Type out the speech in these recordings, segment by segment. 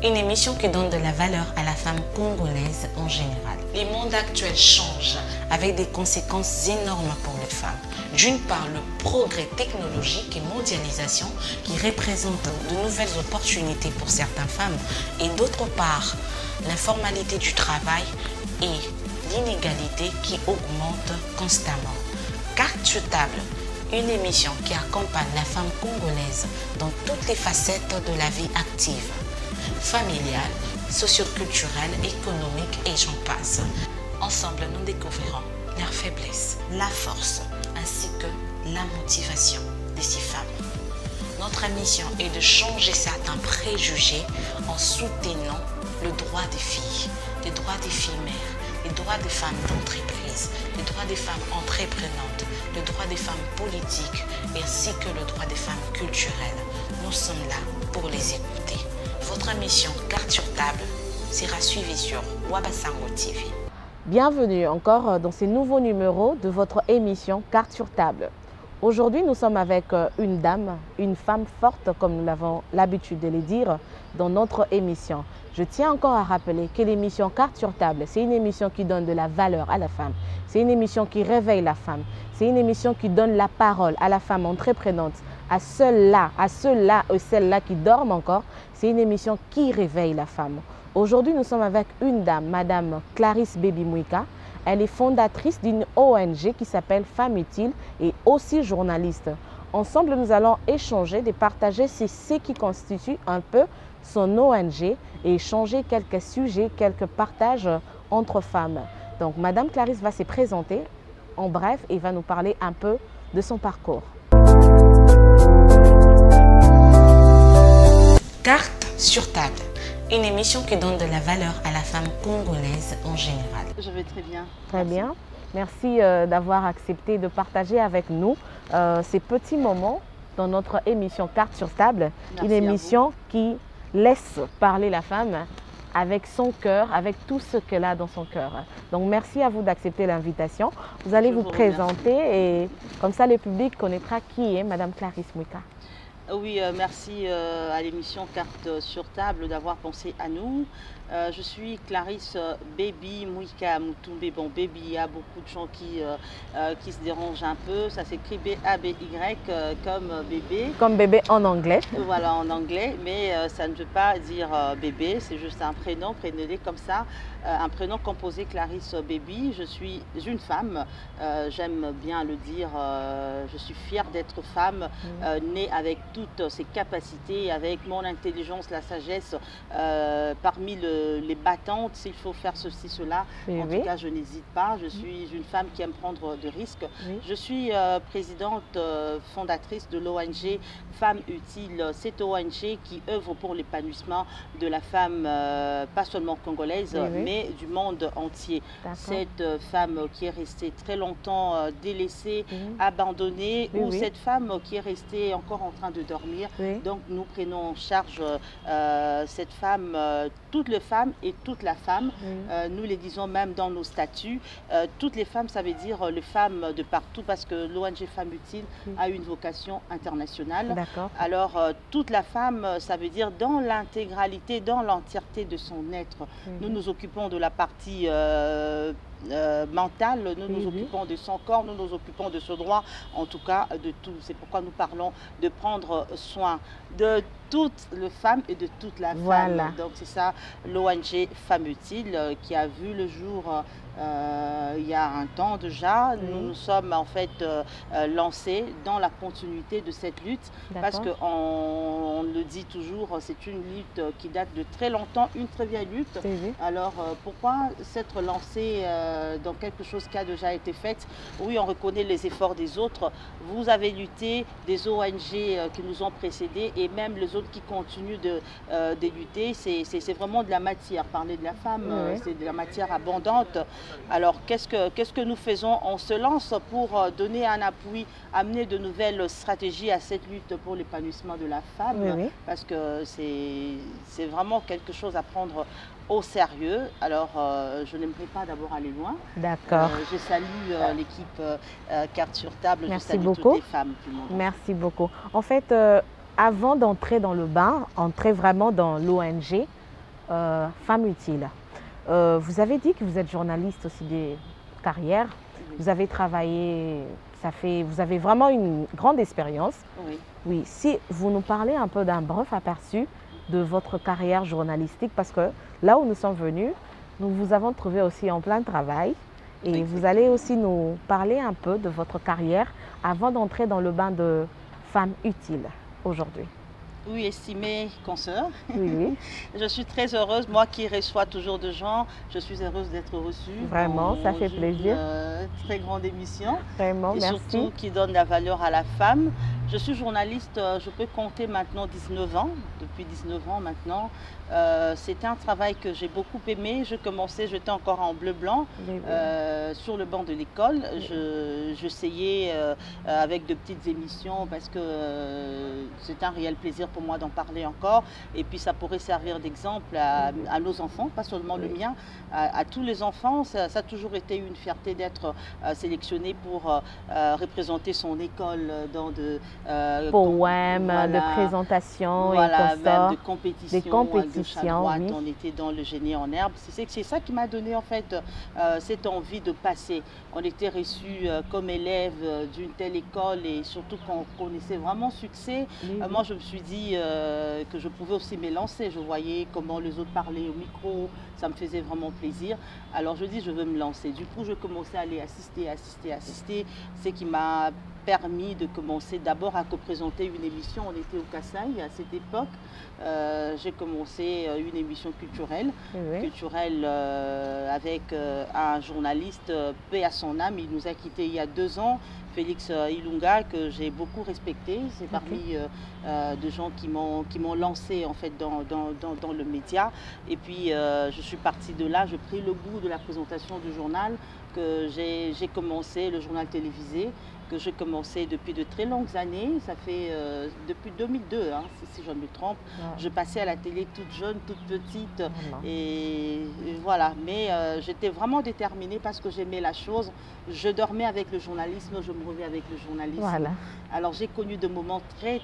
une émission qui donne de la valeur à la femme congolaise en général. Les mondes actuels changent avec des conséquences énormes pour les femmes. D'une part, le progrès technologique et mondialisation qui représentent de nouvelles opportunités pour certaines femmes et d'autre part, l'informalité du travail et l'inégalité qui augmente constamment. Carte sur table, une émission qui accompagne la femme congolaise dans toutes les facettes de la vie active, familiale, socioculturelle, économique et j'en passe. Ensemble, nous découvrirons leurs faiblesses, la force ainsi que la motivation de ces femmes. Notre mission est de changer certains préjugés en soutenant le droit des filles, les droits des filles mères, les droits des femmes d'entreprise, les droits des femmes entreprenantes, le droit des femmes politiques ainsi que le droit des femmes culturelles. Nous sommes là pour les écouter. Votre émission Carte sur table sera suivie sur Wabasango TV. Bienvenue encore dans ce nouveau numéro de votre émission Carte sur table. Aujourd'hui, nous sommes avec une dame, une femme forte, comme nous l'avons l'habitude de le dire dans notre émission. Je tiens encore à rappeler que l'émission Carte sur table, c'est une émission qui donne de la valeur à la femme. C'est une émission qui réveille la femme. C'est une émission qui donne la parole à la femme entreprenante, à ceux-là et celles-là qui dorment encore. C'est une émission qui réveille la femme. Aujourd'hui, nous sommes avec une dame, Madame Clarisse Baby Mouika. Elle est fondatrice d'une ONG qui s'appelle Femmes Utiles et aussi journaliste. Ensemble, nous allons échanger et partager ce qui constitue un peu son ONG et échanger quelques sujets, quelques partages entre femmes. Donc, Madame Clarisse va se présenter en bref et va nous parler un peu de son parcours. Carte sur table, une émission qui donne de la valeur à la femme congolaise en général. Je vais très bien. Très bien. Merci d'avoir accepté de partager avec nous ces petits moments dans notre émission Carte sur table. Merci une émission qui laisse parler la femme avec son cœur, avec tout ce qu'elle a dans son cœur. Donc merci à vous d'accepter l'invitation. Vous allez vous présenter et comme ça le public connaîtra qui est Madame Clarisse Mouika. Oui, merci à l'émission Carte sur table d'avoir pensé à nous. Je suis Clarisse Baby Mouika Moutoumbe. Bon, Baby, il y a beaucoup de gens qui se dérangent un peu. Ça s'écrit B-A-B-Y comme bébé. Comme bébé en anglais. Voilà, en anglais, mais ça ne veut pas dire bébé, c'est juste un prénom, prénommé comme ça. Un prénom composé Clarisse Baby. Je suis une femme, j'aime bien le dire, je suis fière d'être femme, née avec toutes ses capacités, avec mon intelligence, la sagesse, parmi les battantes, s'il faut faire ceci, cela. Oui, en tout cas, je n'hésite pas. Je suis une femme qui aime prendre des risques. Oui. Je suis présidente fondatrice de l'ONG Femmes Utiles. Cette ONG qui œuvre pour l'épanouissement de la femme, pas seulement congolaise, Oui, oui. mais du monde entier. Cette femme qui est restée très longtemps délaissée, abandonnée, Oui, ou oui. cette femme qui est restée encore en train de dormir. Oui. Donc nous prenons en charge cette femme, toutes les femmes et toute la femme. Nous les disons même dans nos statuts. Toutes les femmes, ça veut dire les femmes de partout, parce que l'ONG Femmes Utiles a une vocation internationale. D'accord. Alors toute la femme, ça veut dire dans l'intégralité, dans l'entièreté de son être. Nous nous occupons de la partie mentale, nous nous occupons de son corps, nous nous occupons de ce droit, en tout cas de tout. C'est pourquoi nous parlons de prendre soin de toutes les femmes et de toute la femme. Donc c'est ça l'ONG Femmes Utiles qui a vu le jour il y a un temps déjà. Nous nous sommes en fait lancés dans la continuité de cette lutte, parce qu'on le dit toujours, c'est une lutte qui date de très longtemps, une très vieille lutte. Alors pourquoi s'être lancé dans quelque chose qui a déjà été fait? Oui, on reconnaît les efforts des autres. Vous avez lutté, des ONG qui nous ont précédés et même les autres qui continuent de lutter. C'est vraiment de la matière. Parler de la femme, c'est de la matière abondante. Alors qu'est-ce que nous faisons? On se lance pour donner un appui, amener de nouvelles stratégies à cette lutte pour l'épanouissement de la femme, parce que c'est vraiment quelque chose à prendre au sérieux. Alors, je n'aimerais pas d'abord aller loin. D'accord. Je salue l'équipe Carte sur table. Merci je salue beaucoup. toutes les femmes du monde. Merci beaucoup. En fait, avant d'entrer dans le bain, entrer vraiment dans l'ONG, Femme utile. Vous avez dit que vous êtes journaliste aussi des carrières. Oui. Vous avez travaillé, vous avez vraiment une grande expérience. Oui. Oui, si vous nous parlez un peu d'un bref aperçu de votre carrière journalistique, parce que là où nous sommes venus, nous vous avons trouvé aussi en plein travail. Et Oui. vous allez aussi nous parler un peu de votre carrière avant d'entrer dans le bain de femme utile aujourd'hui. Oui, estimée consoeur. Oui, oui. Je suis très heureuse, moi qui reçois toujours de gens, je suis heureuse d'être reçue. Vraiment, ça fait plaisir. Très grande émission. Vraiment, et merci. surtout qui donne la valeur à la femme. Je suis journaliste, je peux compter maintenant 19 ans, depuis 19 ans maintenant. C'était un travail que j'ai beaucoup aimé. Je commençais, j'étais encore en bleu-blanc, sur le banc de l'école. J'essayais avec de petites émissions parce que c'est un réel plaisir pour moi d'en parler encore. Et puis ça pourrait servir d'exemple à nos enfants, pas seulement le mien, à tous les enfants. Ça a toujours été une fierté d'être sélectionné pour représenter son école dans de poèmes, voilà, de présentations, voilà, et même de compétitions. Des compétitions, droite, oui. On était dans le génie en herbe. C'est ça qui m'a donné en fait cette envie de passer. On était reçus comme élèves d'une telle école et surtout qu'on connaissait vraiment succès. Oui. Moi, je me suis dit que je pouvais aussi me lancer. Je voyais comment les autres parlaient au micro. Ça me faisait vraiment plaisir. Alors, je dis, je veux me lancer. Du coup, je commençais à aller assister. Ce qui m'a permis de commencer d'abord à co-présenter une émission. On était au Kassai à cette époque. J'ai commencé une émission culturelle, avec un journaliste, paix à son âme. Il nous a quittés il y a 2 ans. Félix Ilunga, que j'ai beaucoup respecté. C'est parmi de gens qui m'ont lancé en fait dans le média. Et puis je suis partie de là, j'ai pris le goût de la présentation du journal, que j'ai commencé, le journal télévisé, que j'ai commencé depuis de très longues années. Ça fait depuis 2002, hein, si je ne me trompe. Ouais. Je passais à la télé toute jeune, toute petite. Et voilà. Mais j'étais vraiment déterminée parce que j'aimais la chose. Je dormais avec le journalisme, je me réveillais avec le journalisme. Voilà. Alors j'ai connu de moments très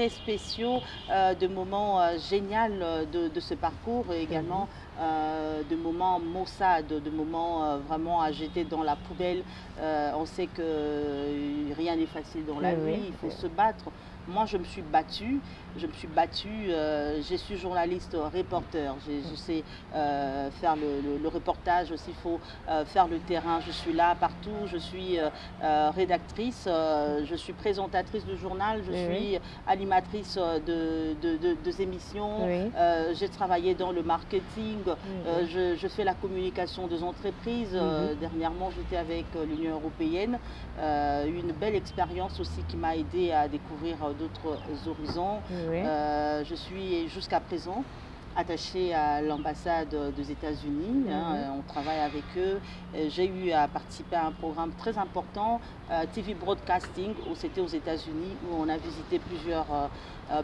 spéciaux, de moments géniaux de ce parcours et également de moments maussades, de moments vraiment à jeter dans la poubelle. On sait que rien n'est facile dans la vie, il faut se battre. Moi, je me suis battue. Je suis journaliste, reporter. Je sais faire le reportage, s'il faut faire le terrain. Je suis là partout. Je suis rédactrice, je suis présentatrice du journal, je suis animatrice de émissions. J'ai travaillé dans le marketing. Je fais la communication des entreprises. Dernièrement, j'étais avec l'Union européenne. Une belle expérience aussi qui m'a aidé à découvrir d'autres horizons. Je suis jusqu'à présent attachée à l'ambassade des États-Unis. On travaille avec eux. J'ai eu à participer à un programme très important, TV Broadcasting, où c'était aux États-Unis, où on a visité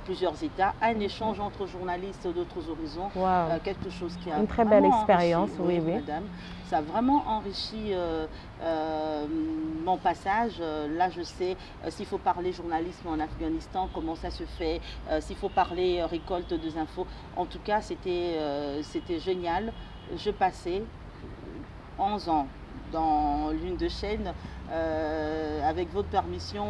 plusieurs États, un échange entre journalistes d'autres horizons, quelque chose qui a une très belle expérience, enrichi, madame. Ça a vraiment enrichi mon passage. Là, je sais s'il faut parler journalisme en Afghanistan, comment ça se fait, s'il faut parler récolte des infos. En tout cas, c'était génial. Je passais 11 ans dans l'une de chaînes. Avec votre permission,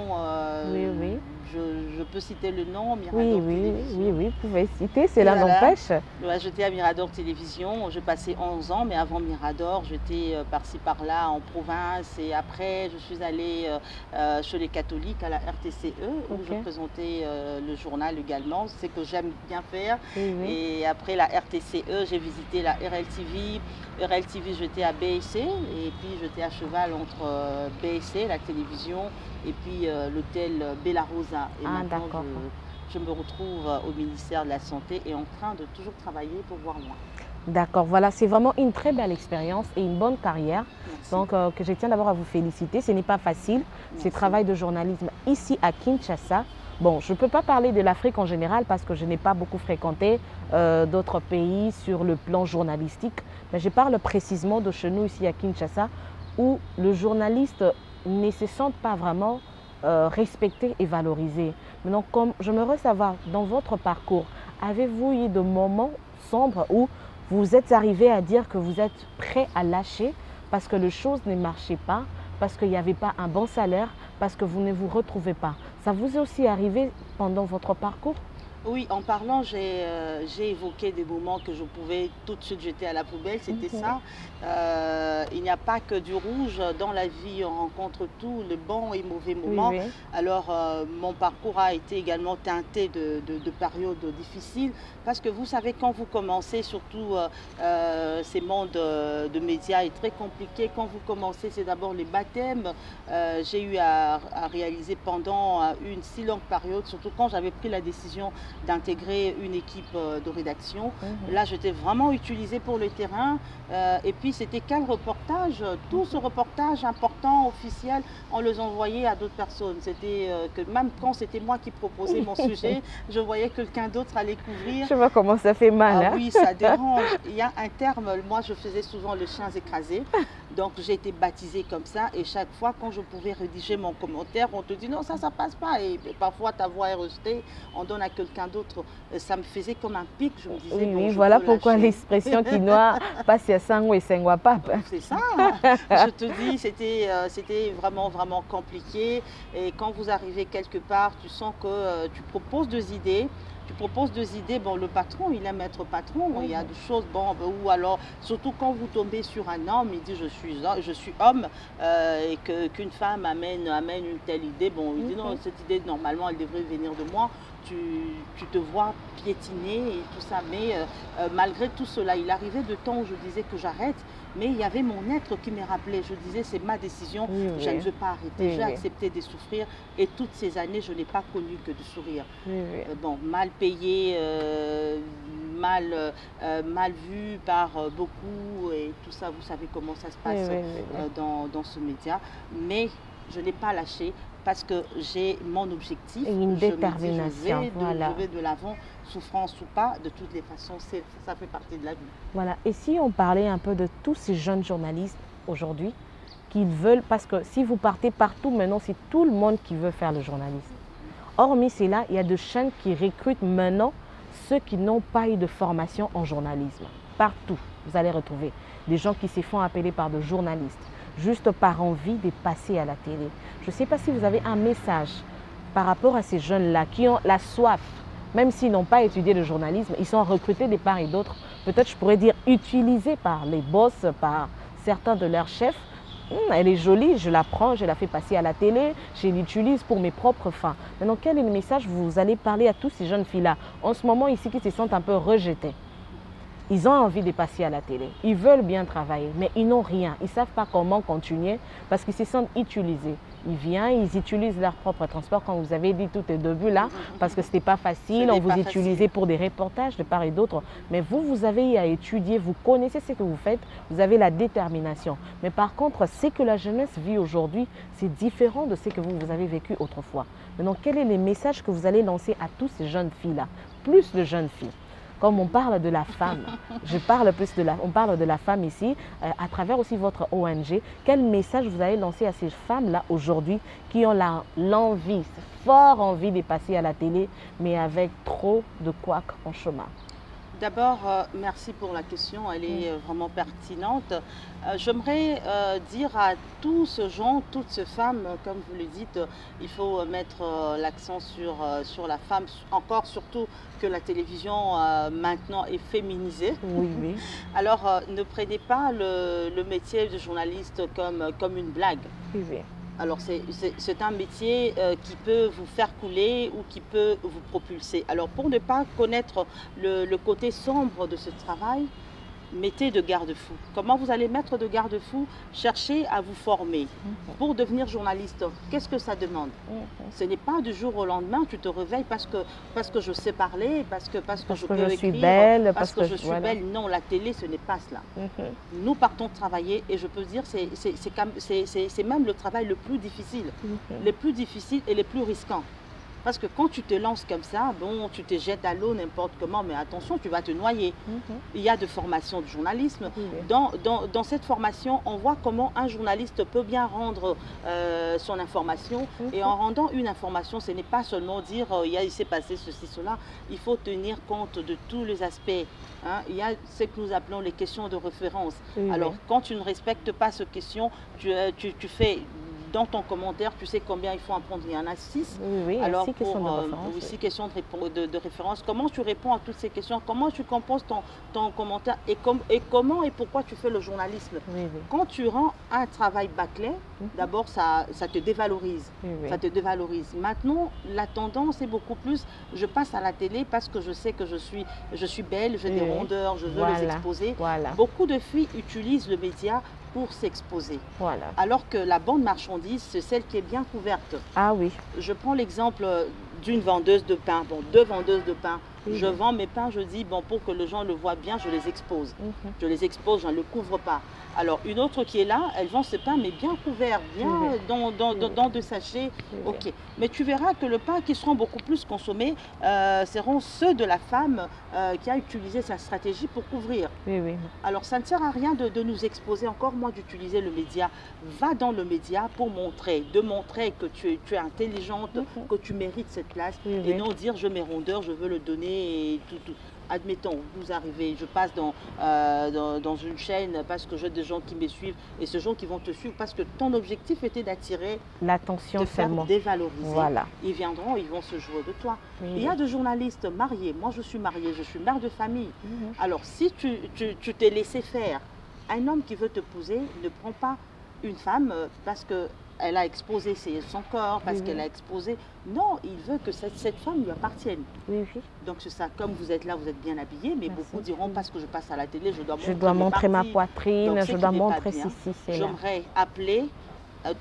je peux citer le nom, Mirador Télévision. Oui, vous pouvez citer, cela n'empêche. J'étais à Mirador Télévision, je passais 11 ans, mais avant Mirador, j'étais par-ci par-là en province. Et après, je suis allée chez les catholiques à la RTCE, où je présentais le journal également, c'est ce que j'aime bien faire. Et après la RTCE, j'ai visité la RLTV. RLTV, j'étais à BSC, et puis j'étais à cheval entre BSC, la télévision, et puis l'hôtel Bella Rosa. Et maintenant, je me retrouve au ministère de la Santé et en train de toujours travailler pour voir loin. D'accord, voilà, c'est vraiment une très belle expérience et une bonne carrière. Merci. Donc, que je tiens d'abord à vous féliciter. Ce n'est pas facile, ce travail de journalisme ici à Kinshasa. Bon, je ne peux pas parler de l'Afrique en général parce que je n'ai pas beaucoup fréquenté d'autres pays sur le plan journalistique. Mais je parle précisément de chez nous ici à Kinshasa où le journaliste ne se sent pas vraiment respectée et valorisée. Maintenant, comme j'aimerais savoir, dans votre parcours, avez-vous eu de moments sombres où vous êtes arrivé à dire que vous êtes prêt à lâcher parce que les choses ne marchaient pas, parce qu'il n'y avait pas un bon salaire, parce que vous ne vous retrouvez pas? Ça vous est aussi arrivé pendant votre parcours? Oui, en parlant, j'ai évoqué des moments que je pouvais tout de suite jeter à la poubelle, c'était ça. Il n'y a pas que du rouge. Dans la vie, on rencontre tout, le bon et mauvais moments. Oui, oui. Alors, mon parcours a été également teinté de périodes difficiles parce que vous savez, quand vous commencez, surtout ces mondes de médias est très compliqué. Quand vous commencez, c'est d'abord les baptêmes. J'ai eu à réaliser pendant une si longue période, surtout quand j'avais pris la décision d'intégrer une équipe de rédaction. Là, j'étais vraiment utilisée pour le terrain. Et puis, c'était quel reportage? Tout ce reportage important, officiel, on les envoyait à d'autres personnes. C'était que même quand c'était moi qui proposais mon sujet, je voyais quelqu'un d'autre aller couvrir. Je vois comment ça fait mal. Ah hein? oui, ça dérange. Il y a un terme, moi je faisais souvent le chien écrasé. Donc j'ai été baptisée comme ça et chaque fois quand je pouvais rédiger mon commentaire, on te dit non, ça passe pas. Et parfois ta voix est rejetée, on donne à quelqu'un d'autre. Ça me faisait comme un pic. Je me disais, Oui, bon, oui, je voilà peux pourquoi lâcher. l'expression qui noie passe à sang et sang pas. C'est ça, je te dis, c'était vraiment, vraiment compliqué. Et quand vous arrivez quelque part, tu sens que tu proposes des idées. Tu proposes des idées, bon, le patron, il aime être patron, il y a des choses, bon, ou alors, surtout quand vous tombez sur un homme, il dit je suis homme, et qu'une femme amène une telle idée, bon, il dit non, cette idée, normalement, elle devrait venir de moi. Tu te vois piétiner et tout ça, mais malgré tout cela, il arrivait de temps où je disais que j'arrête, mais il y avait mon être qui me rappelait. Je disais, c'est ma décision, oui, je ne oui. veux pas arrêter. Oui, J'ai oui. accepté de souffrir et toutes ces années, je n'ai pas connu que de sourire. Oui, oui. Bon, mal payé, mal vu par beaucoup et tout ça, vous savez comment ça se passe Oui, oui, oui. dans ce média. Mais je n'ai pas lâché parce que j'ai mon objectif. Et une Je me dis, détermination, voilà. je vais de l'avant, souffrance ou pas, de toutes les façons, ça fait partie de la vie. Voilà. Et si on parlait un peu de tous ces jeunes journalistes aujourd'hui qui veulent, parce que si vous partez partout maintenant, c'est tout le monde qui veut faire le journalisme. Hormis cela, il y a des chaînes qui recrutent maintenant ceux qui n'ont pas eu de formation en journalisme. Partout, vous allez retrouver des gens qui se font appeler par des journalistes, juste par envie de passer à la télé. Je ne sais pas si vous avez un message par rapport à ces jeunes-là qui ont la soif, même s'ils n'ont pas étudié le journalisme, ils sont recrutés de part et d'autre, peut-être je pourrais dire utilisés par les boss, par certains de leurs chefs. Elle est jolie, je la prends, je la fais passer à la télé, je l'utilise pour mes propres fins. Maintenant, quel est le message que vous allez parler à tous ces jeunes filles-là, en ce moment ici, qui se sentent un peu rejetées? Ils ont envie de passer à la télé, ils veulent bien travailler, mais ils n'ont rien. Ils ne savent pas comment continuer parce qu'ils se sentent utilisés. Ils viennent, ils utilisent leur propre transport, comme vous avez dit tout au début là, parce que ce n'était pas facile, on vous utilisait pour des reportages de part et d'autre. Mais vous avez eu à étudier, vous connaissez ce que vous faites, vous avez la détermination. Mais par contre, ce que la jeunesse vit aujourd'hui, c'est différent de ce que vous avez vécu autrefois. Maintenant, quel est le message que vous allez lancer à tous ces jeunes filles-là, plus de jeunes filles? Comme on parle de la femme, on parle de la femme ici, à travers aussi votre ONG, quel message vous allez lancer à ces femmes-là aujourd'hui qui ont l'envie, fort envie de passer à la télé, mais avec trop de couacs en chemin? D'abord, merci pour la question, elle est vraiment pertinente. J'aimerais dire à tous ces gens, toutes ces femmes, comme vous le dites, il faut mettre l'accent sur la femme, encore surtout que la télévision maintenant est féminisée. Oui, oui. Alors, ne prenez pas le métier de journaliste comme une blague. Oui, oui. Alors, c'est un métier qui peut vous faire couler ou qui peut vous propulser. Alors, pour ne pas connaître le côté sombre de ce travail, mettez de garde-fous. Comment vous allez mettre de garde-fous? Cherchez à vous former. Pour devenir journaliste, qu'est-ce que ça demande? Ce n'est pas du jour au lendemain, tu te réveilles parce que je sais parler, parce que je peux écrire, suis belle, parce que je suis belle. Non, la télé, ce n'est pas cela. Nous partons travailler et je peux dire c'est même le travail le plus difficile. Le plus difficile et le plus risquant. Parce que quand tu te lances comme ça, bon, tu te jettes à l'eau n'importe comment, mais attention, tu vas te noyer. Il y a de formation de journalisme. Dans cette formation, on voit comment un journaliste peut bien rendre son information. Et en rendant une information, ce n'est pas seulement dire il s'est passé ceci, cela. Il faut tenir compte de tous les aspects. Hein. Il y a ce que nous appelons les questions de référence. Alors, quand tu ne respectes pas ces questions, tu fais... Dans ton commentaire, tu sais combien il faut en prendre. Il y en a 6. Alors, 6 questions de référence. Comment tu réponds à toutes ces questions? Comment tu composes ton commentaire? Et comment et pourquoi tu fais le journalisme? Quand tu rends un travail bâclé, d'abord, ça te dévalorise. Ça te dévalorise. Maintenant, la tendance est beaucoup plus, je passe à la télé parce que je sais que je suis belle, j'ai des rondeurs, je veux les exposer. Beaucoup de filles utilisent le média pour s'exposer. Alors que la bande marchandise, c'est celle qui est bien couverte. Ah oui. Je prends l'exemple d'une vendeuse de pain, bon, 2 vendeuses de pain. Je vends mes pains, je dis, bon, pour que les gens le voient bien, je les expose. Je les expose, je ne le couvre pas. Alors, une autre qui est là, elle vend ce pain, mais bien couvert, bien dans de sachets. Ok. Mais tu verras que le pain qui seront beaucoup plus consommés seront ceux de la femme qui a utilisé sa stratégie pour couvrir. Alors, ça ne sert à rien de nous exposer, encore moins d'utiliser le média. Va dans le média pour montrer que tu es intelligente, que tu mérites cette place, et non dire je mets rondeur, je veux le donner et tout. Admettons, vous arrivez, je passe dans une chaîne parce que j'ai des gens qui me suivent et ces gens qui vont te suivre parce que ton objectif était d'attirer l'attention, de faire dévaloriser. Ils viendront, ils vont se jouer de toi. Il y a des journalistes mariés. Moi, je suis mariée, je suis mère de famille. Alors, si tu t'es laissé faire, un homme qui veut te poser ne prend pas une femme parce que elle a exposé son corps, parce qu'elle a exposé... Non, il veut que cette femme lui appartienne. Donc c'est ça, comme vous êtes là, vous êtes bien habillé, mais beaucoup diront, parce que je passe à la télé, je dois montrer ma poitrine, donc, je dois montrer ceci, c'est là. J'aimerais appeler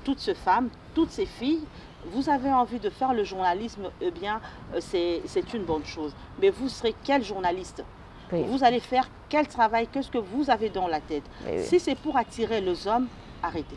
toutes ces femmes, toutes ces filles, vous avez envie de faire le journalisme, eh bien, c'est une bonne chose. Mais vous serez quel journaliste? Vous allez faire quel travail? Qu'est-ce que vous avez dans la tête? Si c'est pour attirer les hommes, arrêtez.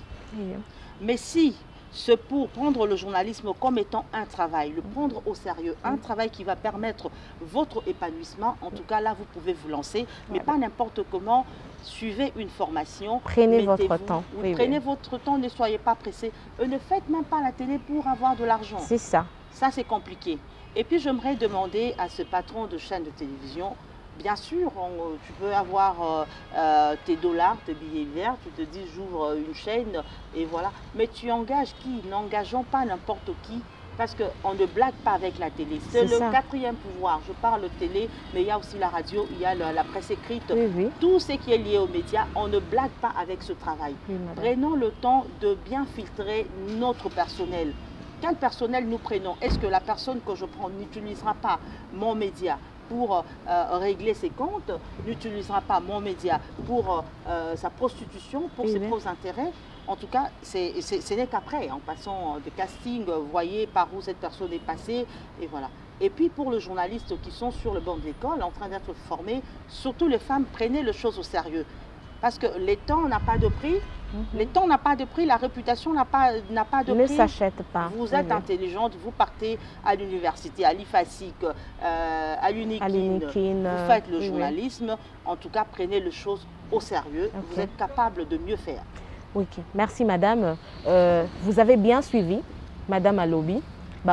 Mais si c'est pour prendre le journalisme comme étant un travail, le prendre au sérieux, un travail qui va permettre votre épanouissement, en tout cas là vous pouvez vous lancer, mais pas n'importe comment. Suivez une formation. Prenez votre temps. Prenez votre temps, ne soyez pas pressé. Ne faites même pas la télé pour avoir de l'argent. C'est ça. Ça c'est compliqué. Et puis j'aimerais demander à ce patron de chaîne de télévision, bien sûr, tu peux avoir tes dollars, tes billets verts, tu te dis j'ouvre une chaîne et voilà. Mais tu engages qui? N'engageons pas n'importe qui parce qu'on ne blague pas avec la télé. C'est le 4e pouvoir. Je parle de télé, mais il y a aussi la radio, il y a la presse écrite. Tout ce qui est lié aux médias, on ne blague pas avec ce travail. Prenons le temps de bien filtrer notre personnel. Quel personnel nous prenons? Est-ce que la personne que je prends n'utilisera pas mon média pour régler ses comptes, n'utilisera pas mon média pour sa prostitution, pour ses faux intérêts? En tout cas, ce n'est qu'après, en passant de casting, vous voyez par où cette personne est passée, et voilà. Et puis pour les journalistes qui sont sur le banc de l'école, en train d'être formés, surtout les femmes, prenez les choses au sérieux. Parce que les temps n'ont pas de prix, les temps n'ont pas de prix, la réputation n'a pas de prix. Ne s'achète pas. Vous êtes intelligente, vous partez à l'université, à l'IFASIC, à l'UNIKIN, vous faites le journalisme. En tout cas, prenez les choses au sérieux, vous êtes capable de mieux faire. Merci madame. Vous avez bien suivi, madame Alobi.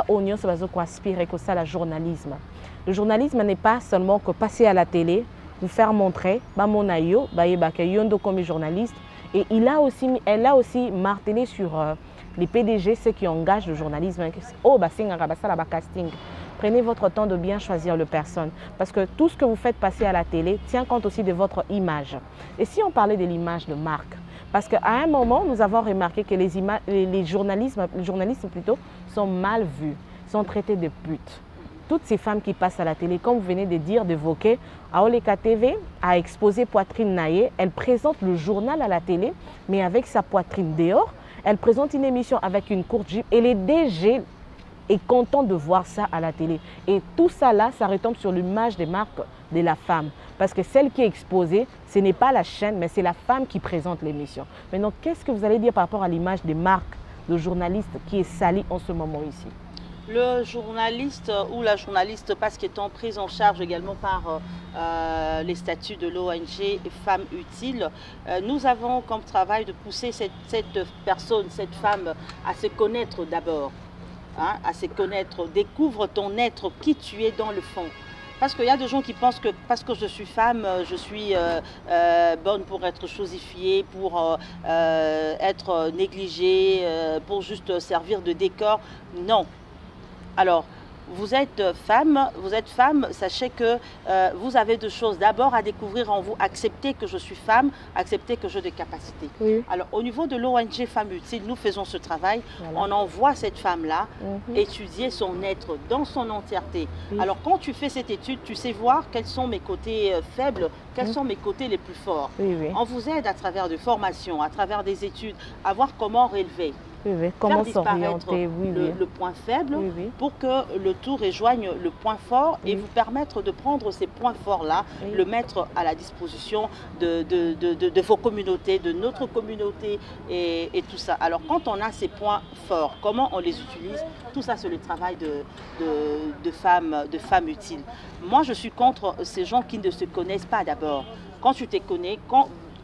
Oignon, ça va aspirer que ça, le journalisme. Le journalisme n'est pas seulement que passer à la télé, vous faire montrer, comme journaliste. Et elle a aussi martelé sur les PDG, ceux qui engagent le journalisme. Casting. Prenez votre temps de bien choisir le personne. Parce que tout ce que vous faites passer à la télé tient compte aussi de votre image. Et si on parlait de l'image de marque, parce qu'à un moment, nous avons remarqué que les journalistes plutôt, sont mal vus, sont traités de putes. Toutes ces femmes qui passent à la télé, comme vous venez de dire, d'évoquer, Aoleka TV a exposé Poitrine Naye, elle présente le journal à la télé, mais avec sa poitrine dehors. Elle présente une émission avec une courte jupe et les DG est content de voir ça à la télé. Et tout ça là, ça retombe sur l'image des marques de la femme. Parce que celle qui est exposée, ce n'est pas la chaîne, mais c'est la femme qui présente l'émission. Maintenant, qu'est-ce que vous allez dire par rapport à l'image des marques de journalistes qui est salie en ce moment ici? Le journaliste ou la journaliste passe qui étant prise en charge également par les statuts de l'ONG Femmes Utiles, nous avons comme travail de pousser cette personne, cette femme à se connaître d'abord, hein, à se connaître, découvre ton être, qui tu es dans le fond. Parce qu'il y a des gens qui pensent que parce que je suis femme, je suis bonne pour être chosifiée, pour être négligée, pour juste servir de décor. Non. Alors, vous êtes femme, sachez que vous avez deux choses. D'abord, à découvrir en vous, accepter que je suis femme, accepter que j'ai des capacités. Oui. Alors, au niveau de l'ONG Femmes Utiles, nous faisons ce travail. Voilà. On envoie cette femme-là étudier son être dans son entièreté. Oui. Alors, quand tu fais cette étude, tu sais voir quels sont mes côtés faibles, quels sont mes côtés les plus forts. Oui, oui. On vous aide à travers des formations, à travers des études, à voir comment relever. Oui, oui. Comment s'orienter, le point faible pour que le tout rejoigne le point fort et vous permettre de prendre ces points forts-là, le mettre à la disposition de vos communautés, de notre communauté et tout ça. Alors quand on a ces points forts, comment on les utilise? Tout ça c'est le travail de femmes utiles. Moi je suis contre ces gens qui ne se connaissent pas d'abord. Quand tu te connais,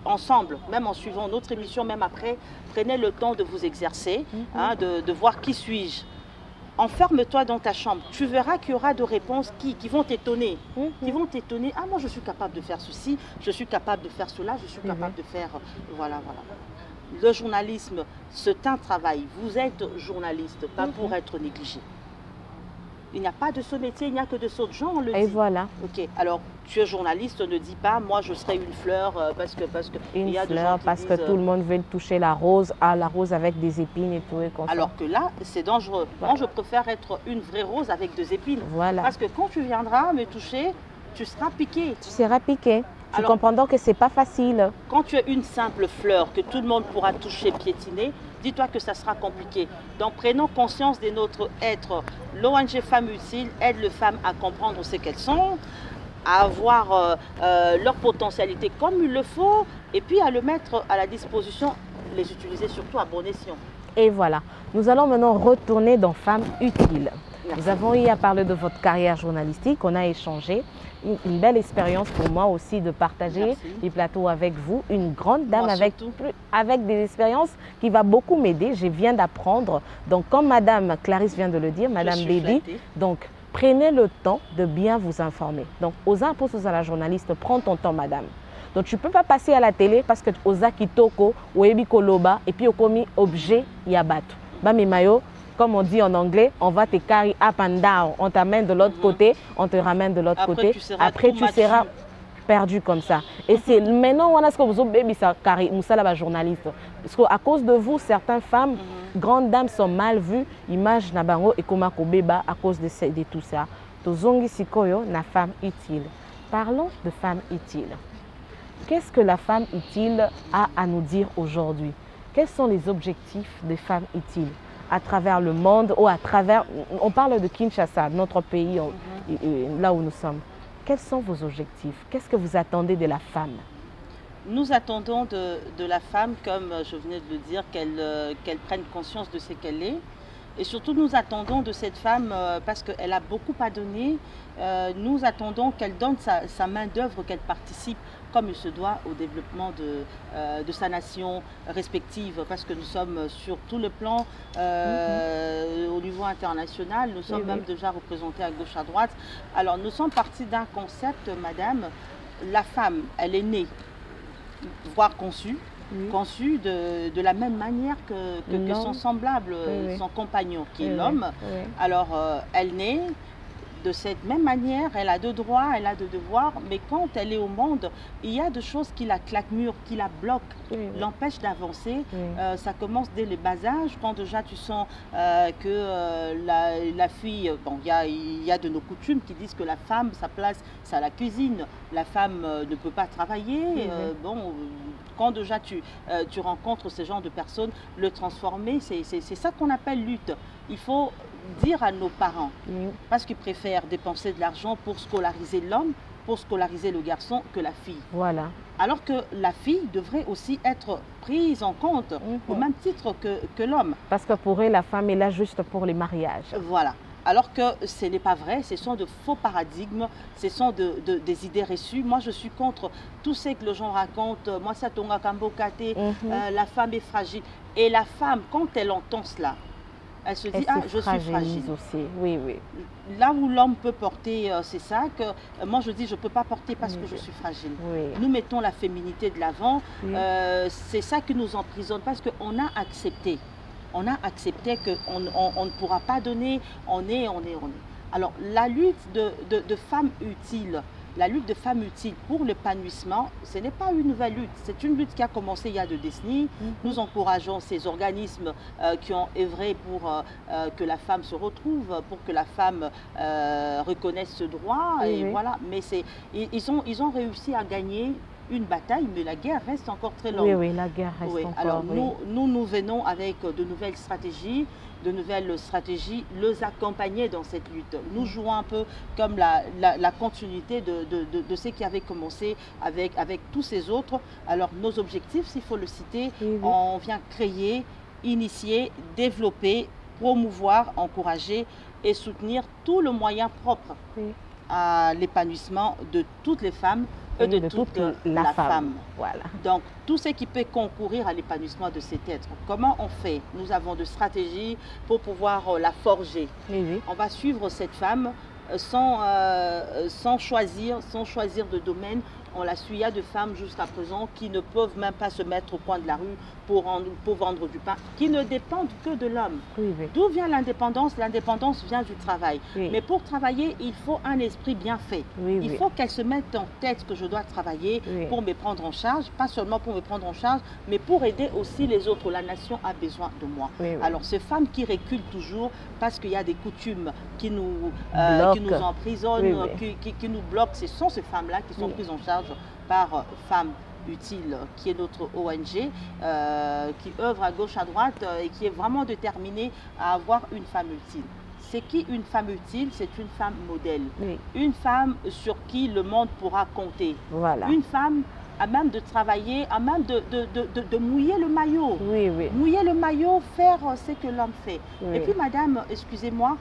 ensemble, même en suivant notre émission, même après, prenez le temps de vous exercer, hein, de voir qui suis-je. Enferme-toi dans ta chambre. Tu verras qu'il y aura des réponses qui vont t'étonner. Qui vont t'étonner. Ah, moi, je suis capable de faire ceci, je suis capable de faire cela, je suis capable de faire... Voilà, voilà. Le journalisme, c'est un travail. Vous êtes journaliste, pas pour être négligé. Il n'y a pas de ce métier, il n'y a que de ce genre, on le dit. Et voilà. Ok, alors tu es journaliste, ne dis pas, moi je serai une fleur parce que il y a des gens qui parce que tout le monde veut toucher la rose, la rose avec des épines et tout. Et comme alors ça. Que là, c'est dangereux. Voilà. Moi je préfère être une vraie rose avec des épines. Voilà. Parce que quand tu viendras me toucher, tu seras piqué. Tu seras piqué. Tu comprends donc que ce n'est pas facile. Quand tu es une simple fleur que tout le monde pourra toucher, piétiner, dis-toi que ça sera compliqué. Donc prenons conscience de notre être. L'ONG Femmes Utiles aide les femmes à comprendre ce qu'elles sont, à avoir leur potentialité comme il le faut, et puis à le mettre à la disposition, les utiliser surtout à bon escient. Et voilà, nous allons maintenant retourner dans Femmes Utiles. Merci. Nous avons eu à parler de votre carrière journalistique, on a échangé. Une belle expérience pour moi aussi de partager les plateaux avec vous. Une grande dame avec des expériences qui va beaucoup m'aider. Je viens d'apprendre. Donc, comme Madame Clarisse vient de le dire, Madame Baby, donc prenez le temps de bien vous informer. Donc, Oza pose à la journaliste, prends ton temps, Madame. Donc, tu ne peux pas passer à la télé parce que Oza Kitoko, Oebi Koloba, et puis au commis objet Yabato. Bami Mayo. Comme on dit en anglais, on va te carry up and down. On t'amène de l'autre côté, on te ramène de l'autre côté. Après, tu seras perdu comme ça. Et c'est maintenant, on a ce que vous avez ça, carré, la journaliste. Parce qu'à cause de vous, certaines femmes, grandes dames sont mal vues. Image Nabango et Komako Beba à cause de tout ça. Tozongi Sikoyo, na femme utile. Parlons de femmes utiles. Qu'est-ce que la femme utile a à nous dire aujourd'hui? Quels sont les objectifs des femmes utiles à travers le monde ou à travers... On parle de Kinshasa, notre pays, là où nous sommes. Quels sont vos objectifs? Qu'est-ce que vous attendez de la femme? Nous attendons de la femme, comme je venais de le dire, qu'elle prenne conscience de ce qu'elle est. Et surtout, nous attendons de cette femme, parce qu'elle a beaucoup à donner, nous attendons qu'elle donne sa main-d'œuvre, qu'elle participe comme il se doit au développement de sa nation respective, parce que nous sommes sur tout le plan, au niveau international, nous sommes même déjà représentés à gauche, à droite. Alors nous sommes partis d'un concept, madame, la femme, elle est née, voire conçue, conçue de la même manière que son semblable, son compagnon, qui est l'homme. Alors elle naît. De cette même manière, elle a de droits, elle a de devoirs, mais quand elle est au monde, il y a des choses qui la claquemurent, qui la bloquent, l'empêchent d'avancer. Ça commence dès le bas âge, quand déjà tu sens que la fille, bon, il y a de nos coutumes qui disent que la femme, sa place, c'est à la cuisine. La femme ne peut pas travailler. Bon, quand déjà tu rencontres ce genre de personnes, le transformer, c'est ça qu'on appelle lutte. Il faut dire à nos parents, parce qu'ils préfèrent dépenser de l'argent pour scolariser l'homme, pour scolariser le garçon, que la fille. Voilà. Alors que la fille devrait aussi être prise en compte au même titre que l'homme. Parce que pour elle, la femme est là juste pour les mariages. Voilà. Alors que ce n'est pas vrai, ce sont de faux paradigmes, ce sont des idées reçues. Moi, je suis contre tout ce que les gens racontent. Moi, ça tonga kambokate, la femme est fragile. Et la femme, quand elle entend cela, elle se dit, ah, je suis fragile. Aussi. Oui, oui. Là où l'homme peut porter, c'est ça que moi je dis, je ne peux pas porter parce que je suis fragile. Oui. Nous mettons la féminité de l'avant. Oui. C'est ça qui nous emprisonne parce qu'on a accepté. On a accepté qu'on ne pourra pas donner, on est. Alors, la lutte de femmes utiles, la lutte de femmes utiles pour l'épanouissement, ce n'est pas une nouvelle lutte. C'est une lutte qui a commencé il y a 2 décennies. Nous encourageons ces organismes qui ont œuvré pour que la femme se retrouve, pour que la femme reconnaisse ce droit. Oui, et oui. voilà. Mais ils ont réussi à gagner une bataille, mais la guerre reste encore très longue. Oui, oui, la guerre reste encore. Alors oui. nous venons avec de nouvelles stratégies, les accompagner dans cette lutte. Nous jouons un peu comme la continuité de ce qui avait commencé avec tous ces autres. Alors nos objectifs, s'il faut le citer, Oui. on vient créer, initier, développer, promouvoir, encourager et soutenir tout le moyen propre Oui. à l'épanouissement de toutes les femmes et de toute la femme. Voilà. Donc, tout ce qui peut concourir à l'épanouissement de cet être. Comment on fait? Nous avons des stratégies pour pouvoir la forger. Oui, oui. On va suivre cette femme sans choisir de domaine. On la suit. Il y a de femmes jusqu'à présent qui ne peuvent même pas se mettre au coin de la rue pour vendre du pain, qui ne dépendent que de l'homme. Oui, oui. D'où vient l'indépendance? L'indépendance vient du travail. Oui. Mais pour travailler, il faut un esprit bien fait. Oui, Il oui. faut qu'elle se mette en tête que je dois travailler Oui. pour me prendre en charge, pas seulement pour me prendre en charge, mais pour aider aussi les autres. La nation a besoin de moi. Oui, oui. Alors, ces femmes qui reculent toujours parce qu'il y a des coutumes qui nous emprisonnent, Oui, qui nous bloquent, ce sont ces femmes-là qui sont Oui. prises en charge par Femmes Utiles, qui est notre ONG, qui œuvre à gauche, à droite et qui est vraiment déterminée à avoir une femme utile. C'est qui une femme utile? C'est une femme modèle. Oui. Une femme sur qui le monde pourra compter. Voilà. Une femme à même de travailler, à même de mouiller le maillot. Oui, oui. Mouiller le maillot, faire ce que l'homme fait. Oui. Et puis, madame, excusez-moi,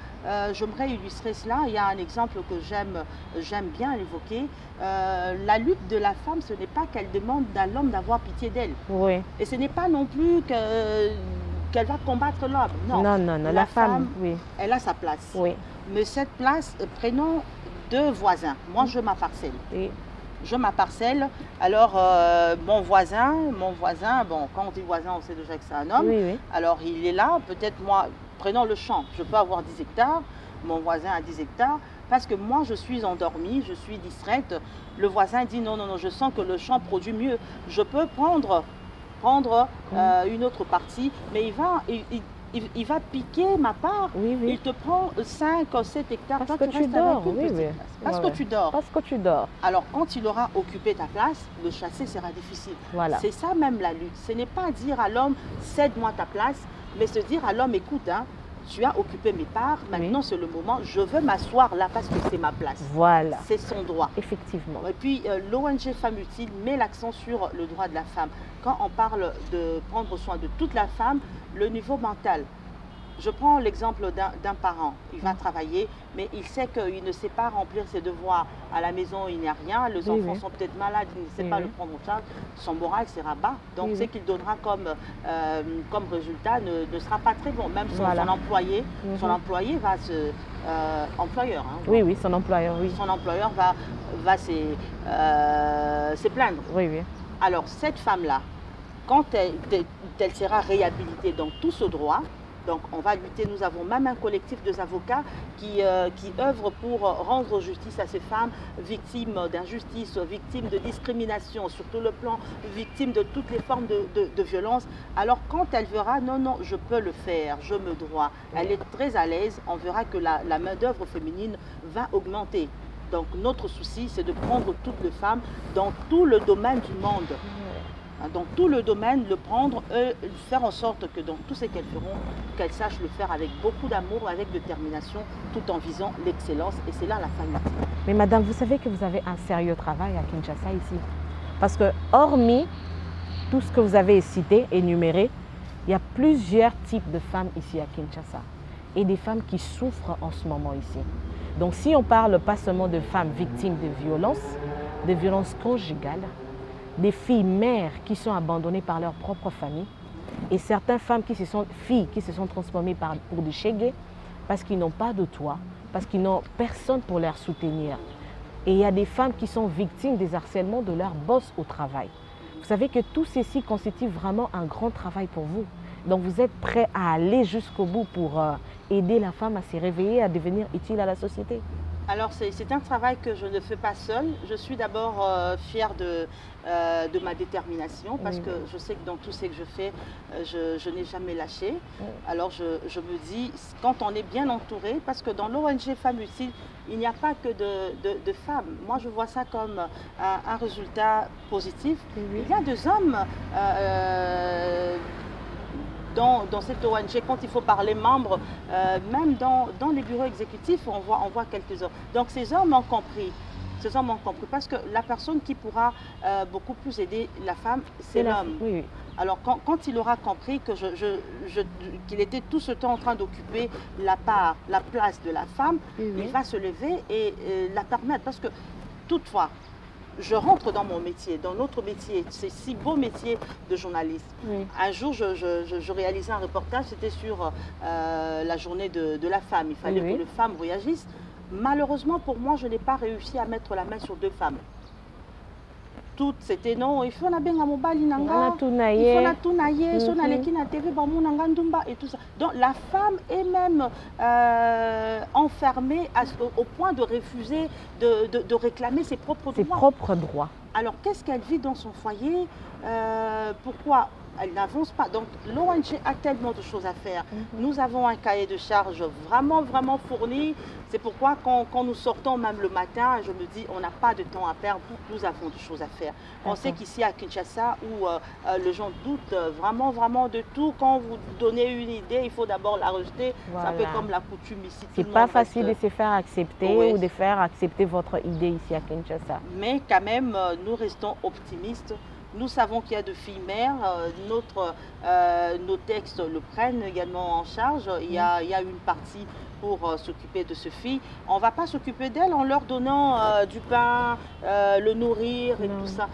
j'aimerais illustrer cela. Il y a un exemple que j'aime bien évoquer. La lutte de la femme, ce n'est pas qu'elle demande à l'homme d'avoir pitié d'elle. Oui. Et ce n'est pas non plus qu'elle va combattre l'homme. Non, Non, non, non. La femme, oui. elle a sa place. Oui. Mais cette place, prenons 2 voisins. Moi, je m'apparcelle. Oui. Je m'apparcelle. Alors, mon voisin, bon, quand on dit voisin, on sait déjà que c'est un homme. Oui, oui. Alors, il est là, peut-être moi, prenons le champ. Je peux avoir 10 hectares, mon voisin a 10 hectares, parce que moi, je suis endormie, je suis distraite. Le voisin dit non, non, non, je sens que le champ produit mieux. Je peux prendre une autre partie, mais il va piquer ma part. Oui, oui. Il te prend 5 ou 7 hectares. Parce Toi, que tu tu restes dors, avec une oui, petite oui. place. Parce Ouais, que ouais. tu dors. Parce que tu dors. Alors, quand il aura occupé ta place, le chasser sera difficile. Voilà. C'est ça même la lutte. Ce n'est pas dire à l'homme, cède-moi ta place, mais se dire à l'homme, écoute, hein, tu as occupé mes parts, maintenant c'est le moment, je veux m'asseoir là parce que c'est ma place. Voilà. C'est son droit. Effectivement. Et puis, l'ONG Femmes Utiles met l'accent sur le droit de la femme. Quand on parle de prendre soin de toute la femme, le niveau mental. Je prends l'exemple d'un parent. Il va travailler, mais il sait qu'il ne sait pas remplir ses devoirs. À la maison, il n'y a rien. Les Oui, enfants oui. sont peut-être malades, il ne sait Oui, pas oui. le prendre en charge. Son moral sera bas. Donc, Oui, ce oui. qu'il donnera comme résultat ne sera pas très bon. Même Voilà. son employé, Mhm. va se... employeur, hein, Oui, oui, son employeur, oui. son employeur va se plaindre. Oui, oui. Alors, cette femme-là, quand elle sera réhabilitée dans tout ce droit, donc on va lutter, nous avons même un collectif d'avocats qui œuvrent pour rendre justice à ces femmes victimes d'injustice, victimes de discrimination, sur tout le plan, victimes de toutes les formes de violence. Alors quand elle verra, non, non, je peux le faire, je me dois, elle est très à l'aise, on verra que la main-d'œuvre féminine va augmenter. Donc notre souci, c'est de prendre toutes les femmes dans tout le domaine du monde. Dans tout le domaine, le prendre et faire en sorte que dans tout ce qu'elles feront, qu'elles sachent le faire avec beaucoup d'amour, avec détermination, tout en visant l'excellence. Et c'est là la famille. Mais madame, vous savez que vous avez un sérieux travail à Kinshasa ici. Parce que hormis tout ce que vous avez cité, énuméré, il y a plusieurs types de femmes ici à Kinshasa. et des femmes qui souffrent en ce moment ici. Donc si on parle pas seulement de femmes victimes de violences conjugales, des filles mères qui sont abandonnées par leur propre famille et certaines filles qui se sont transformées pour des chégués parce qu'ils n'ont pas de toit, parce qu'ils n'ont personne pour les soutenir. Et il y a des femmes qui sont victimes des harcèlements de leur boss au travail. Vous savez que tout ceci constitue vraiment un grand travail pour vous. Donc vous êtes prêt à aller jusqu'au bout pour aider la femme à se réveiller, à devenir utile à la société. Alors c'est un travail que je ne fais pas seule. Je suis d'abord fière de ma détermination parce que je sais que dans tout ce que je fais, je n'ai jamais lâché. Alors je me dis, quand on est bien entouré, parce que dans l'ONG Femmes Utiles, il n'y a pas que de femmes. Moi je vois ça comme un résultat positif. Il y a des hommes dans cette ONG, quand il faut parler membres, même dans les bureaux exécutifs, on voit quelques hommes. Donc ces hommes ont compris. Ces hommes ont compris parce que la personne qui pourra beaucoup plus aider la femme, c'est l'homme. Oui. Alors quand il aura compris que qu'il était tout ce temps en train d'occuper la place de la femme, il va se lever et la permettre. Parce que toutefois, je rentre dans mon métier, dans notre métier, c'est si beau métier de journaliste. Un jour, je réalisais un reportage, c'était sur la journée de la femme. Il fallait que les femmes réagissent. Malheureusement, pour moi, je n'ai pas réussi à mettre la main sur 2 femmes. Toutes, c'était non, il faut la bien à mobali nanga, il faut la tunaye, son aleki na TV ba munanga ndumba et tout ça. Donc la femme est même enfermée au point de refuser de réclamer ses propres droits. Alors qu'est-ce qu'elle vit dans son foyer? Pourquoi elle n'avance pas? Donc l'ONG a tellement de choses à faire. Nous avons un cahier de charges vraiment fourni. C'est pourquoi quand nous sortons même le matin, je me dis on n'a pas de temps à perdre, nous avons des choses à faire. On sait qu'ici à Kinshasa, où les gens doutent vraiment de tout, quand vous donnez une idée, il faut d'abord la rejeter. C'est un peu comme la coutume ici. C'est pas facile de se faire accepter ou de faire accepter votre idée ici à Kinshasa. Mais quand même, nous restons optimistes. Nous savons qu'il y a de filles mères, nos textes le prennent également en charge. Il y a une partie pour s'occuper de ces filles. On ne va pas s'occuper d'elles en leur donnant du pain, le nourrir et tout ça.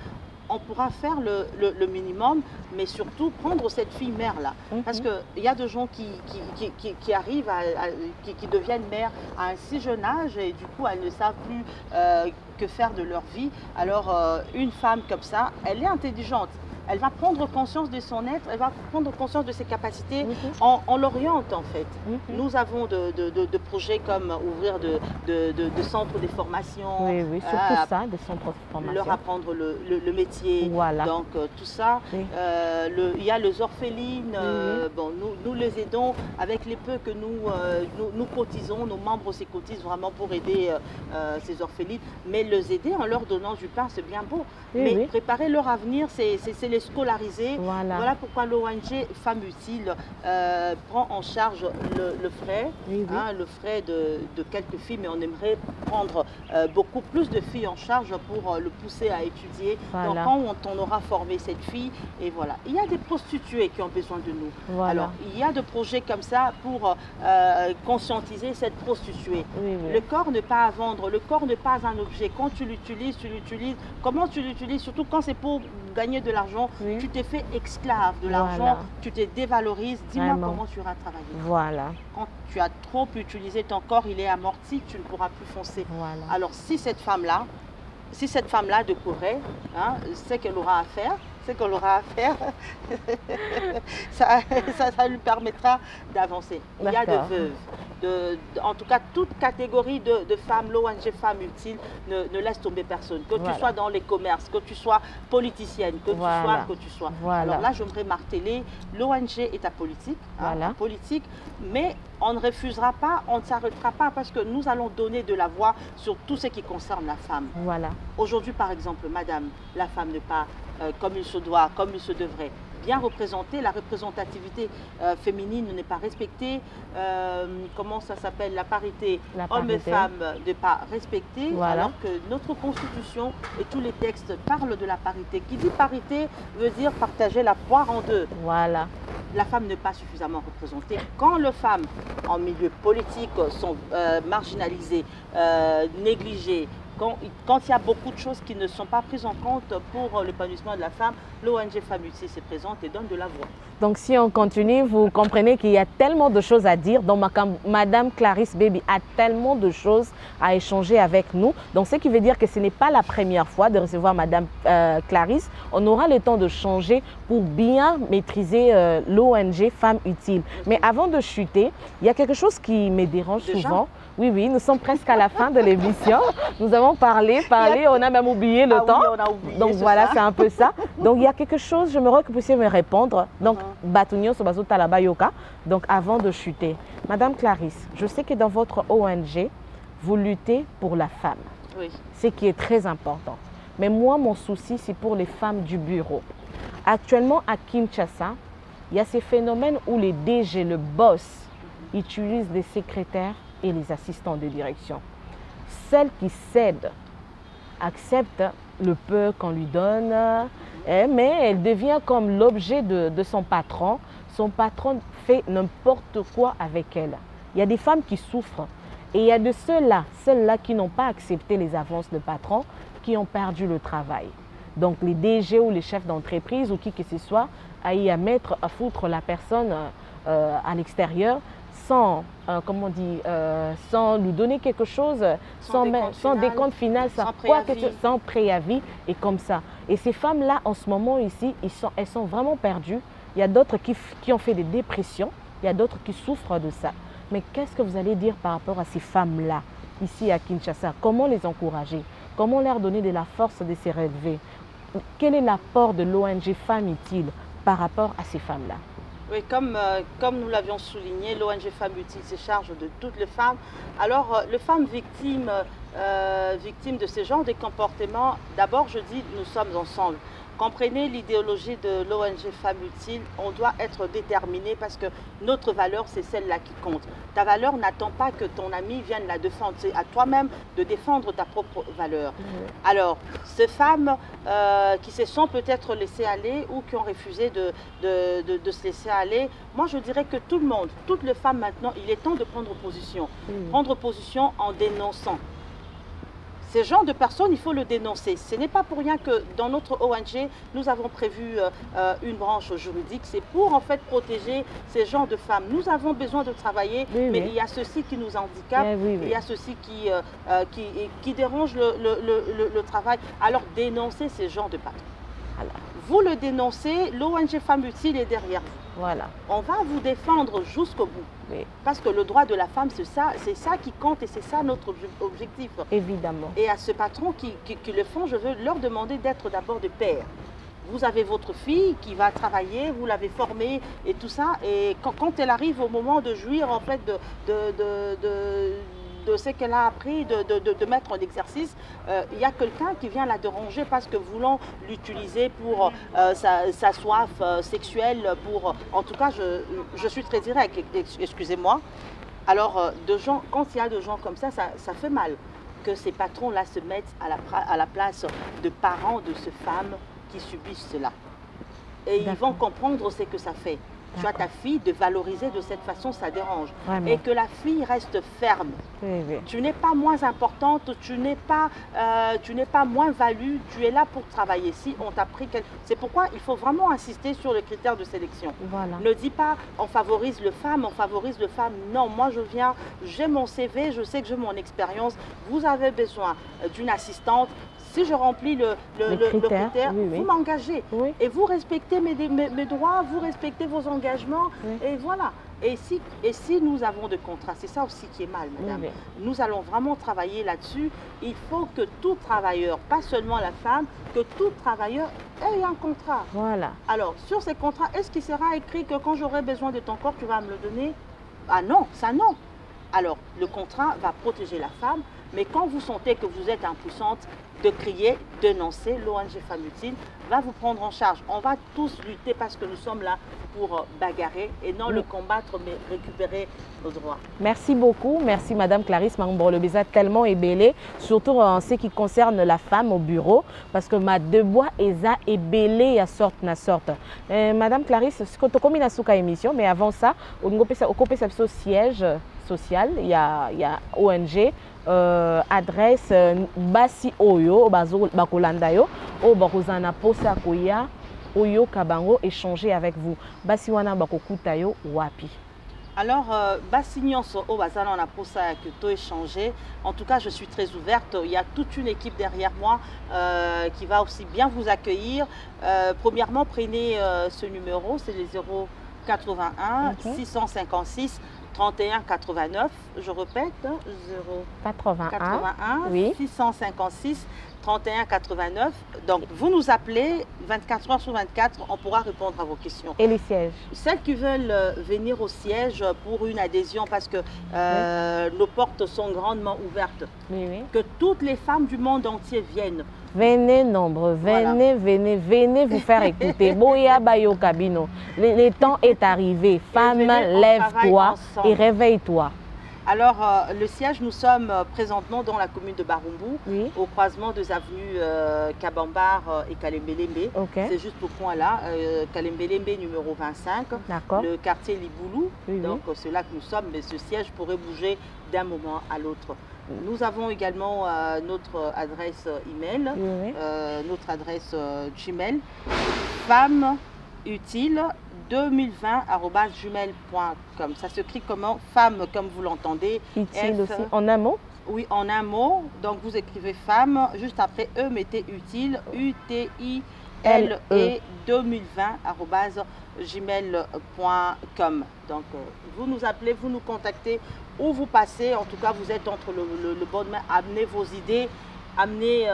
On pourra faire le minimum, mais surtout prendre cette fille mère-là. Parce qu'il y a des gens qui arrivent, qui deviennent mères à un si jeune âge et du coup, elles ne savent plus que faire de leur vie. Alors, une femme comme ça, elle est intelligente. Elle va prendre conscience de son être, elle va prendre conscience de ses capacités. On l'oriente en fait. Nous avons de projets comme ouvrir de centres de formation. Oui, surtout ça, des centres de formation. Leur apprendre le métier. Voilà. Donc tout ça. Il y a les orphelines. Bon, nous les aidons avec les peu que nous cotisons. Nos membres se cotisent vraiment pour aider ces orphelines. Mais les aider en leur donnant du pain, c'est bien beau. Mais préparer leur avenir, c'est les scolariser. Voilà pourquoi l'ONG Femmes Utiles prend en charge le frais, le frais de quelques filles, mais on aimerait prendre beaucoup plus de filles en charge pour le pousser à étudier. Donc quand on aura formé cette fille, et voilà. Il y a des prostituées qui ont besoin de nous. Alors il y a des projets comme ça pour conscientiser cette prostituée. Le corps n'est pas à vendre, le corps n'est pas un objet. Quand tu l'utilises, comment tu l'utilises, surtout quand c'est pour gagner de l'argent, tu t'es fait esclave de l'argent, tu te dévalorises. Dis-moi comment tu iras travailler. Quand tu as trop utilisé ton corps, il est amorti, tu ne pourras plus foncer. Alors si cette femme-là découvrait ce qu'elle aura à faire, ça lui permettra d'avancer. Il y a des veuves, en tout cas toute catégorie de femmes, l'ONG Femmes Utiles ne laisse tomber personne. Que tu sois dans les commerces, que tu sois politicienne, que tu sois. Alors là, j'aimerais marteler, l'ONG est apolitique, politique, mais on ne refusera pas, on ne s'arrêtera pas parce que nous allons donner de la voix sur tout ce qui concerne la femme. Aujourd'hui, par exemple, madame, la femme n'est pas comme il se doit, comme il se devrait. Bien représentée, la représentativité féminine n'est pas respectée. Comment ça s'appelle? La parité, hommes et femmes n'est pas respectée. Alors que notre constitution et tous les textes parlent de la parité. Qui dit parité veut dire partager la poire en deux. la femme n'est pas suffisamment représentée. Quand les femmes en milieu politique sont marginalisées, négligées, quand il y a beaucoup de choses qui ne sont pas prises en compte pour l'épanouissement de la femme, l'ONG Femmes Utiles se présente et donne de la voix. Donc si on continue, vous comprenez qu'il y a tellement de choses à dire. Donc Madame Clarisse Baby a tellement de choses à échanger avec nous. Donc ce qui veut dire que ce n'est pas la première fois de recevoir Madame Clarisse. On aura le temps de changer pour bien maîtriser l'ONG Femmes Utiles. Mais avant de chuter, il y a quelque chose qui me dérange souvent. Oui, oui, nous sommes presque à la fin de l'émission. Nous avons parlé, on a même oublié le temps. Oui, on a oublié, donc voilà, c'est un peu ça. Donc il y a quelque chose, j'aimerais que vous puissiez me répondre. Donc, Batunio Sobazo Talabayoka. Donc avant de chuter, Madame Clarisse, je sais que dans votre ONG, vous luttez pour la femme. Oui. Ce qui est très important. Mais moi, mon souci, c'est pour les femmes du bureau. Actuellement, à Kinshasa, il y a ces phénomènes où les DG, le boss, utilisent des secrétaires et les assistants de direction. Celle qui cède accepte le peu qu'on lui donne, mais elle devient comme l'objet de son patron. Son patron fait n'importe quoi avec elle. Il y a des femmes qui souffrent et il y a de celles-là qui n'ont pas accepté les avances de patron, qui ont perdu le travail. Donc les DG ou les chefs d'entreprise ou qui que ce soit a eu à mettre à foutre la personne à l'extérieur sans, comment on dit, sans lui donner quelque chose, sans décompte final, sans préavis et comme ça. Et ces femmes-là, en ce moment ici, elles sont vraiment perdues. Il y a d'autres qui ont fait des dépressions, il y a d'autres qui souffrent de ça. Mais qu'est-ce que vous allez dire par rapport à ces femmes-là, ici à Kinshasa? Comment les encourager? Comment leur donner de la force de se relever? Quel est l'apport de l'ONG Femmes Utiles par rapport à ces femmes-là? Oui, comme nous l'avions souligné, l'ONG Femmes Utiles se charge de toutes les femmes. Alors, les femmes victimes de ce genre de comportements, d'abord, je dis, nous sommes ensemble. Comprenez l'idéologie de l'ONG Femmes Utiles, on doit être déterminé parce que notre valeur, c'est celle-là qui compte. Ta valeur n'attend pas que ton ami vienne la défendre, c'est à toi-même de défendre ta propre valeur. Alors, ces femmes qui se sont peut-être laissées aller ou qui ont refusé de se laisser aller, moi je dirais que tout le monde, toutes les femmes maintenant, il est temps de prendre position. Prendre position en dénonçant. Ce genre de personnes, il faut le dénoncer. Ce n'est pas pour rien que dans notre ONG, nous avons prévu une branche juridique. C'est pour en fait protéger ces genres de femmes. Nous avons besoin de travailler, mais il y a ceci qui nous handicape, il y a ceci qui dérange le travail. Alors dénoncez ces genres de patrons. Voilà. Vous le dénoncez, l'ONG Femmes Utiles est derrière vous. Voilà. On va vous défendre jusqu'au bout. Oui. Parce que le droit de la femme, c'est ça qui compte et c'est ça notre objectif. Évidemment. Et à ce patron qui le font, je veux leur demander d'être d'abord de père. Vous avez votre fille qui va travailler, vous l'avez formée et tout ça. Et quand elle arrive au moment de jouir en fait de ce qu'elle a appris, de mettre en exercice, il y a quelqu'un qui vient la déranger parce que voulant l'utiliser pour sa soif sexuelle, en tout cas, je suis très direct, excusez-moi. Alors, quand il y a des gens comme ça, ça fait mal que ces patrons-là se mettent à la place de parents de ces femmes qui subissent cela. Et ils vont comprendre ce que ça fait. Tu as ta fille, de valoriser de cette façon, ça dérange. Vraiment. Et que la fille reste ferme. Tu n'es pas moins importante, tu n'es pas moins value, tu es là pour travailler. Si on t'a pris c'est pourquoi il faut vraiment insister sur les critères de sélection. Voilà. Ne dis pas on favorise le femme, on favorise le femme. Non, moi je viens, j'ai mon CV, je sais que j'ai mon expérience. Vous avez besoin d'une assistante. Si je remplis le critère, vous m'engagez. Et vous respectez mes droits, vous respectez vos engagements. Et voilà. Et si nous avons des contrats, c'est ça aussi qui est mal, madame. Nous allons vraiment travailler là-dessus. Il faut que tout travailleur, pas seulement la femme, que tout travailleur ait un contrat. Voilà. Alors, sur ces contrats, est-ce qu'il sera écrit que quand j'aurai besoin de ton corps, tu vas me le donner? Ah non, ça non. Alors, le contrat va protéger la femme, mais quand vous sentez que vous êtes impuissante, de crier, dénoncer, l'ONG Femmes Utiles va vous prendre en charge. On va tous lutter parce que nous sommes là pour bagarrer et non le combattre, mais récupérer nos droits. Merci beaucoup. Merci Madame Clarisse Mangborlebeza, tellement ébélée, surtout en ce qui concerne la femme au bureau, parce que ma Debois Eza ébélée à sorte na sorte. Madame Clarisse, ce que tu as commis dans émission, mais avant ça, au siège social, il y a ONG, adresse basi oyo bakolanda yo o bakozana posa koya oyo kabango échanger avec vous basi wana bakokuta yo wapi. Alors, basi nyonso o bazana na posa que to échanger. En tout cas, je suis très ouverte. Il y a toute une équipe derrière moi qui va aussi bien vous accueillir. Premièrement, prenez ce numéro, c'est les 081 656 31 89, je répète, 081 oui. 656 31 89. Donc, vous nous appelez 24 heures sur 24, on pourra répondre à vos questions. Et les sièges? Celles qui veulent venir au siège pour une adhésion, parce que nos portes sont grandement ouvertes, que toutes les femmes du monde entier viennent. Venez nombreux, venez, voilà. venez vous faire écouter. Boya Bayo Kabino, le temps est arrivé. Femme, lève-toi et réveille-toi. Alors, le siège, nous sommes présentement dans la commune de Barumbu, au croisement des avenues Kabambar et Kalembelembe. C'est juste au point là, Kalembelembe numéro 25, le quartier Liboulou. Donc, c'est là que nous sommes, mais ce siège pourrait bouger d'un moment à l'autre. Nous avons également notre adresse email, notre adresse Gmail, femmeutile2020@gmail.com. Ça s'écrit comment? Femme comme vous l'entendez. Utile aussi, en un mot? Oui, en un mot. Donc vous écrivez femme, juste après E, mettez utile, UTILE 2020@gmail.com. Donc vous nous appelez, vous nous contactez, où vous passez. En tout cas, vous êtes entre le bon main. Amenez vos idées, amenez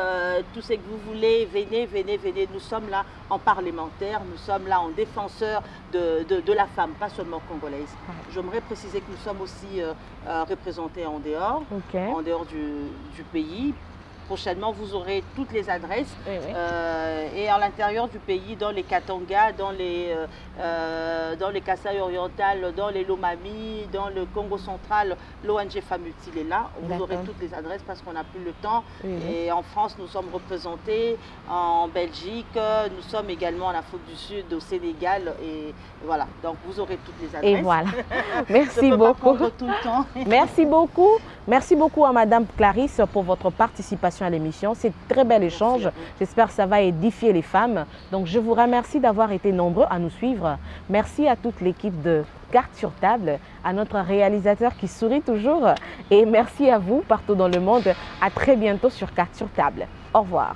tout ce que vous voulez. Venez, venez, venez. Nous sommes là en parlementaire, nous sommes là en défenseur de la femme, pas seulement congolaise. J'aimerais préciser que nous sommes aussi représentés en dehors, en dehors du pays. Prochainement, vous aurez toutes les adresses et à l'intérieur du pays, dans les Katanga, dans les Kasaï orientales, dans les Lomami, dans le Congo central, l'ONG Femmes Utiles est là. Vous aurez toutes les adresses parce qu'on n'a plus le temps. Et en France, nous sommes représentés, en Belgique, nous sommes également en Afrique du Sud, au Sénégal. Et voilà, donc vous aurez toutes les adresses. Et voilà. Merci beaucoup. Tout le temps. Merci beaucoup. Merci beaucoup à Madame Clarisse pour votre participation à l'émission. C'est un très bel échange. J'espère que ça va édifier les femmes. Donc, je vous remercie d'avoir été nombreux à nous suivre. Merci à toute l'équipe de Carte sur Table, à notre réalisateur qui sourit toujours. Et merci à vous partout dans le monde. À très bientôt sur Carte sur Table. Au revoir.